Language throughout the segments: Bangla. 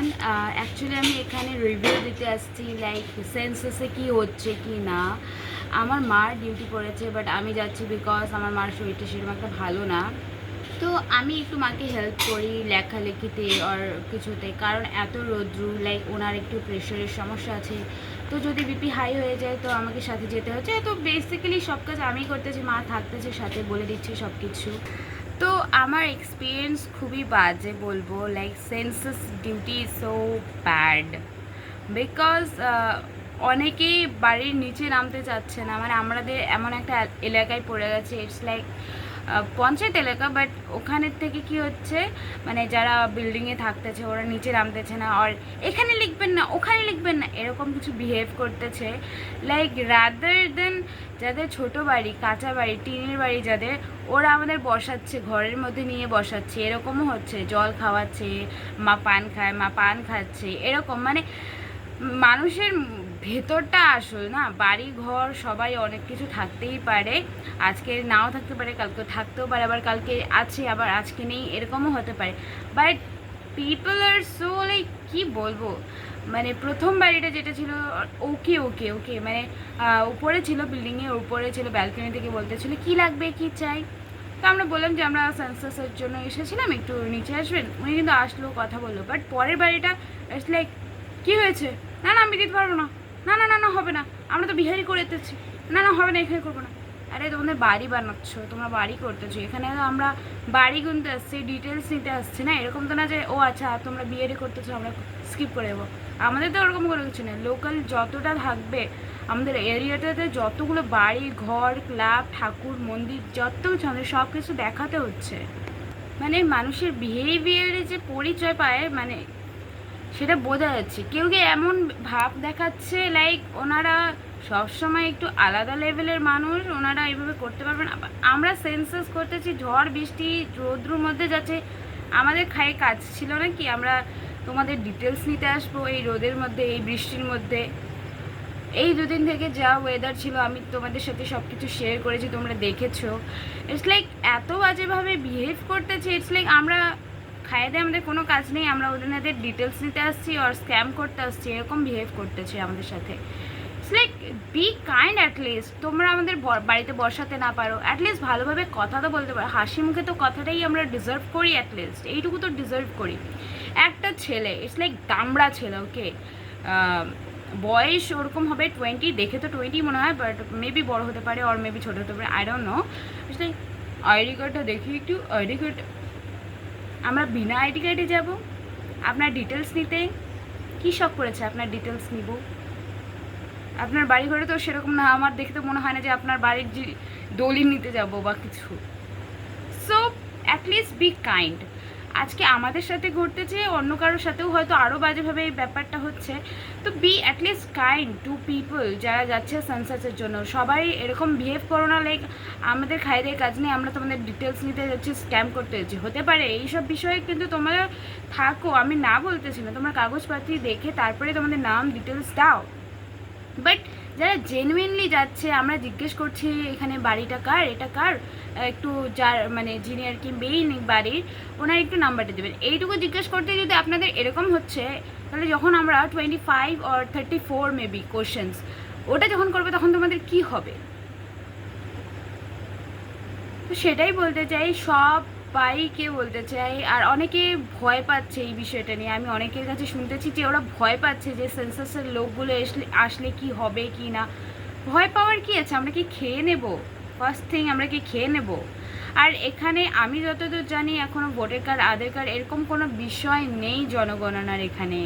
এভরিওয়ান। অ্যাকচুয়ালি আমি এখানে রিভিউ দিতে আসছি লাইক সেন্সাসে কি হচ্ছে কি না। আমার মার ডিউটি পড়েছে, বাট আমি যাচ্ছি বিকজ আমার মার শরীরটা সেরকম একটা ভালো না। তো আমি একটু মাকে হেল্প করি লেখালেখিতে আর কিছুতে, কারণ এত রোদ্রু লাইক ওনার একটু প্রেশারের সমস্যা আছে। তো যদি বিপি হাই হয়ে যায় তো আমাকে সাথে যেতে হচ্ছে। তো বেসিক্যালি সব কাজ আমি করতেছি, মা থাকতেছে সাথে, বলে দিচ্ছি সব কিছু। তো আমার এক্সপিরিয়েন্স খুবই বাজে বলবো, like census duty is so bad because অনেকেই বাড়ির নিচে নামতে চাচ্ছে না। মানে আমাদের এমন একটা এলাকায় পড়ে গেছে, ইটস লাইক পঞ্চায়েত এলাকা, বাট ওখানের থেকে কি হচ্ছে, মানে যারা বিল্ডিংয়ে থাকতেছে ওরা নিচে নামতেছে না, আর এখানে লিখবেন না ওখানে লিখবেন না এরকম কিছু বিহেভ করতেছে। লাইক রাদার দেন যাদের ছোট বাড়ি, কাঁচা বাড়ি, টিনের বাড়ি যাদের, ওরা আমাদের বসাচ্ছে, ঘরের মধ্যে নিয়ে বসাচ্ছে, এরকমও হচ্ছে। জল খাওয়াচ্ছে, মা পান খায়, মা পান খাচ্ছে, এরকম। মানে মানুষের ভেতরটা আসল না, বাড়ি ঘর সবাই অনেক কিছু থাকতেই পারে, আজকে নাও থাকতে পারে, কালকে থাকতেও পারে, আবার কালকে আছে আবার আজকে নেই, এরকমও হতে পারে। But people are so like কী বলবো, মানে প্রথম বাড়িটা যেটা ছিল ওকে ওকে ওকে, মানে উপরে ছিল, বিল্ডিংয়ের উপরে ছিল, ব্যালকনি থেকে বলতেছিল কী লাগবে কী চাই। তো আমরা বললাম যে আমরা সেন্সাসের জন্য এসেছিলাম, একটু নিচে আসবেন। উনি কিন্তু আসলো, কথা বললো, বাট পরের বাড়িটা ইটস লাইক কী হয়েছে, না না আমি দিতে পারবো না, না না না না হবে না, আমরা তো বিহারি করে দিতেছি, না না হবে না এখানে করবো না। আরে তোমাদের বাড়ি বানাচ্ছ, তোমরা বাড়ি করতেছো, এখানে তো আমরা বাড়ি গুনতে আসছি, ডিটেলস নিতে আসছি না। এরকম তো না যে ও আচ্ছা তোমরা বিহারি করতেছো আমরা স্কিপ করে দেবো। আমাদের তো ওরকম কোনো কিছু নেই। লোকাল যতটা থাকবে আমাদের এরিয়াটাতে, যতগুলো বাড়ি ঘর ক্লাব ঠাকুর মন্দির যত কিছু, আমাদের সব কিছু দেখাতে হচ্ছে। মানে মানুষের বিহেভিয়ারে যে পরিচয় পায়, মানে সেটা বোঝা যাচ্ছে। কেউ কেউ এমন ভাব দেখাচ্ছে লাইক ওনারা সবসময় একটু আলাদা লেভেলের মানুষ, ওনারা এইভাবে করতে পারবেন। আমরা সেন্সাস করতেছি ঝড় বৃষ্টি রৌদ্রুর মধ্যে যাচ্ছে, আমাদের খায়ে কাজ ছিল না কি আমরা তোমাদের ডিটেলস নিতে আসবো এই রোদের মধ্যে, এই বৃষ্টির মধ্যে। এই দুদিন থেকে যা ওয়েদার ছিল আমি তোমাদের সাথে সব কিছু শেয়ার করেছি, তোমরা দেখেছো। ইটস লাইক এত বাজেভাবে বিহেভ করতেছে, ইটস লাইক আমরা খাইয়ে দিয়ে আমাদের কোনো কাজ নেই, আমরা ওদের ডিটেলস নিতে আসছি আর স্ক্যাম করতে আসছি, এরকম বিহেভ করতেছে আমাদের সাথে। It's like be kind at least. তোমরা আমাদের বাড়িতে বসাতে না পারো, অ্যাটলিস্ট ভালোভাবে কথা তো বলতে পারো, হাসি মুখে তো কথাটাই আমরা ডিজার্ভ করি, অ্যাটলিস্ট এইটুকু তো ডিজার্ভ করি। একটা ছেলে, ইটস লাইক দামড়া ছেলে, ওকে, বয়স ওরকম হবে 20, দেখে তো 20 মনে হয়, বাট মেবি বড় হতে পারে আর মেবি ছোটো হতে পারে, I don't know. It's like ID কার্ডটা দেখি একটু, আইডি কার্ড, আমরা বিনা আইডি কার্ডে যাব আপনার ডিটেলস নিতে? কী শখ করেছে আপনার ডিটেলস নিব? আপনার বাড়ি ঘরে তো সেরকম না, আমার দেখে তো মনে হয় না যে আপনার বাড়ির যে দলিল নিতে যাব বা কিছু। So at least be kind. আজকে আমাদের সাথে ঘটতেছে, অন্য কারোর সাথেও হয়তো আরও বাজেভাবে এই ব্যাপারটা হচ্ছে। তো be at least kind to people যারা যাচ্ছে সানসেটের জন্য। সবাই এরকম বিহেভ করো না লাইক আমাদের খাই দিয়ে কাজ নেই, আমরা তোমাদের ডিটেলস নিতে যাচ্ছি, স্ক্যাম করতে যাচ্ছি। হতে পারে এইসব বিষয়ে কিন্তু তোমরা থাকো, আমি না বলতেছি না, তোমরা কাগজপাতি দেখে তারপরে তোমাদের নাম ডিটেলস দাও। বাট যারা জেনুইনলি যাচ্ছে, আমরা জিজ্ঞেস করছি এখানে বাড়িটা কার, এটা কার, একটু যার মানে যিনি আর কি মেইন বাড়ির, ওনার একটু নাম্বারটা দেবেন, এইটুকু জিজ্ঞেস করতে যদি আপনাদের এরকম হচ্ছে, তাহলে যখন আমরা 25 or 34 মেবি কোশ্চেন্স ওটা যখন করবে তখন তোমাদের কি হবে? তো সেটাই বলতে চাই, সবাইকে বলতে চাই। আর অনেকে ভয় পাচ্ছে এই বিষয়টা নিয়ে, আমি অনেকের কাছে শুনতেছি যে ওরা ভয় পাচ্ছে যে সেন্সাসের লোকগুলো আসলে কি হবে কি না। ভয় পাওয়ার কি আছে, আমরা কি খেয়ে নেব? ফার্স্ট থিং আমরা কি খেয়ে নেব? আর এখানে আমি যতদূর জানি এখনও ভোটার কার্ড আধার কার্ড এরকম কোনো বিষয় নেই জনগণনার এখানে।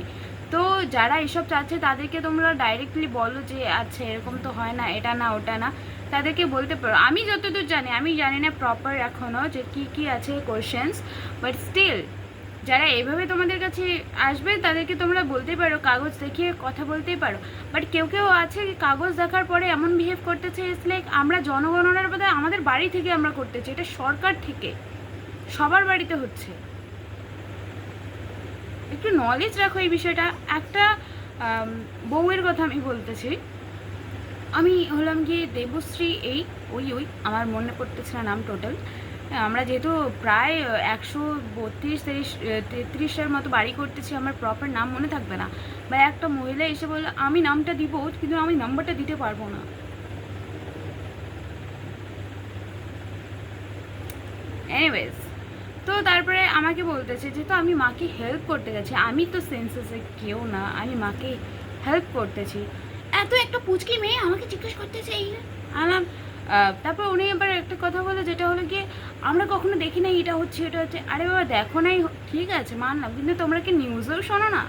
তো যারা এসব চাচ্ছে তাদেরকে তোমরা ডাইরেক্টলি বলো যে আচ্ছা এরকম তো হয় না, এটা না ওটা না, তাদেরকে বলতে পারো। আমি যতদূর জানি, আমি জানি না প্রপার এখনও যে কী কী আছে কোয়েশ্চেন্স, বাট স্টিল যারা এভাবে তোমাদের কাছে আসবে তাদেরকে তোমরা বলতেই পারো, কাগজ দেখিয়ে কথা বলতেই পারো। বাট কেউ কেউ আছে কাগজ দেখার পরে এমন বিহেভ করতেছে, ইটস লাইক আমরা জনগণনার বদলে আমাদের বাড়ি থেকে আমরা করতেছি, এটা সরকার থেকে সবার বাড়িতে হচ্ছে। একটু নলেজ রাখো এই বিষয়টা। একটা বউয়ের কথা আমি বলতেছি, আমি হলাম গিয়ে দেবশ্রী, ওই আমার মনে পড়তেছে না নাম টোটাল। আমরা যেহেতু প্রায় 132-33-33টার মতো বাড়ি করতেছি, আমার প্রপার নাম মনে থাকবে না, বা একটা মহিলা এসে বললো আমি নামটা দিব কিন্তু আমি নাম্বারটা দিতে পারবো না। এনিওয়েজ, তো তারপরে আমাকে বলতেছে যে তো আমি মাকে হেল্প করতে গেছি, আমি তো সেন্সেসে কেউ না, আমি মাকে হেল্প করতেছি, এত একটা পুচকি মেয়ে আমাকে জিজ্ঞেস করতেছে এই আলাম। তারপর উনি এবার একটা কথা বলে, যেটা হলো গিয়ে আমরা কখনো দেখি নাই এটা হচ্ছে এটা হচ্ছে। আরে বাবা দেখো নাই, ঠিক আছে মানলাম, কিন্তু তোমরা কি নিউজেও শোনো না?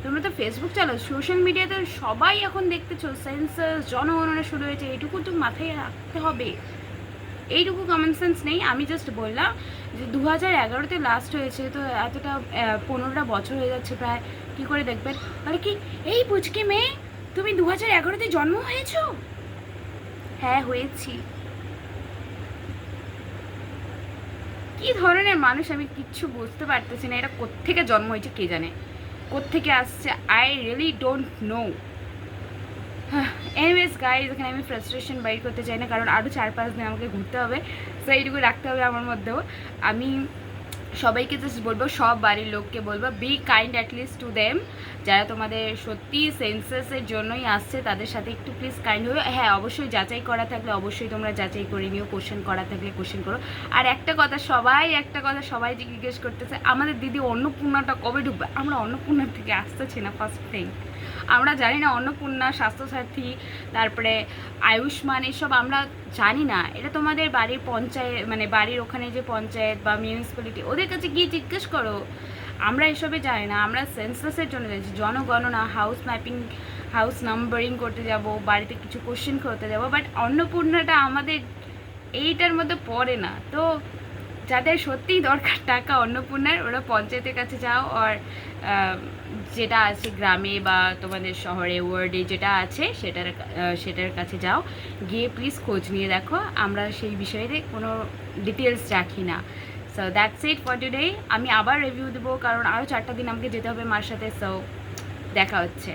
তোমরা তো ফেসবুক চালাও, সোশ্যাল মিডিয়াতে সবাই এখন দেখতেছো সেন্সাস জনগণনা শুরু হয়েছে, এইটুকু তো মাথায় রাখতে হবে। এইটুকু কমন সেন্স নেই। আমি জাস্ট বললাম যে 2011-তে লাস্ট হয়েছে, তো এতটা 15টা বছর হয়ে যাচ্ছে প্রায়, কী করে দেখবেন? বলে কি এই পুচকি মেয়ে তুমি 2011-তে জন্ম হয়েছো? হ্যাঁ হয়েছি। কি ধরনের মানুষ আমি কিচ্ছু বুঝতে পারতেছি না, এটা কোত্থেকে জন্ম হয়েছে কে জানে, কোত্থেকে আসছে, I really don't know. Anyways guys, এখানে আমি ফ্রাস্ট্রেশন বাইর করতে চাই না, কারণ আরও 4-5 দিন আমাকে ঘুরতে হবে, সো এইটুকু রাখতে হবে আমার মধ্যেও। আমি সবাইকে জাস্ট বলবো, সব বাড়ির লোককে বলবো, be kind at least to them, যারা তোমাদের সত্যি সেন্সাসের জন্যই আসছে তাদের সাথে একটু প্লিজ কাইন্ড হবে। হ্যাঁ অবশ্যই যাচাই করা থাকলে অবশ্যই তোমরা যাচাই করে নিও, কোশ্চেন করা থাকলে কোশ্চেন করো। আর একটা কথা সবাই যে জিজ্ঞেস করতেছে আমাদের দিদি অন্নপূর্ণাটা কবে ঢুকবে, আমরা অন্নপূর্ণার থেকে আসতেছি না। ফার্স্ট থিং, আমরা জানি না অন্নপূর্ণা, স্বাস্থ্যসাথী, তারপরে আয়ুষ্মান, এসব আমরা জানি না। এটা তোমাদের বাড়ির পঞ্চায়েত, মানে বাড়ির ওখানে যে পঞ্চায়েত বা মিউনিসিপ্যালিটি, ওদের কাছে গিয়ে জিজ্ঞেস করো। আমরা এসবে জানি না, আমরা সেন্সাসের জন্য যাচ্ছি, জনগণনা, হাউস ম্যাপিং, হাউস নাম্বারিং করতে যাব, বাড়িতে কিছু কোশ্চেন করতে যাব, বাট অন্নপূর্ণাটা আমাদের এইটার মধ্যে পড়ে না। তো যাদের সত্যিই দরকার টাকা অন্নপূর্ণার, ওরা পঞ্চায়েতের কাছে যাও, আর যেটা আছে গ্রামে বা তোমাদের শহরে ওয়ার্ডে যেটা আছে সেটার কাছে যাও, গিয়ে প্লিজ খোঁজ নিয়ে দেখো। আমরা সেই বিষয়ে কোনো ডিটেলস রাখি না। So that's it for today. আমি আবার রিভিউ দেবো, কারণ আরও 4টা দিন আমাকে যেতে হবে মার সাথে। সো দেখা হচ্ছে।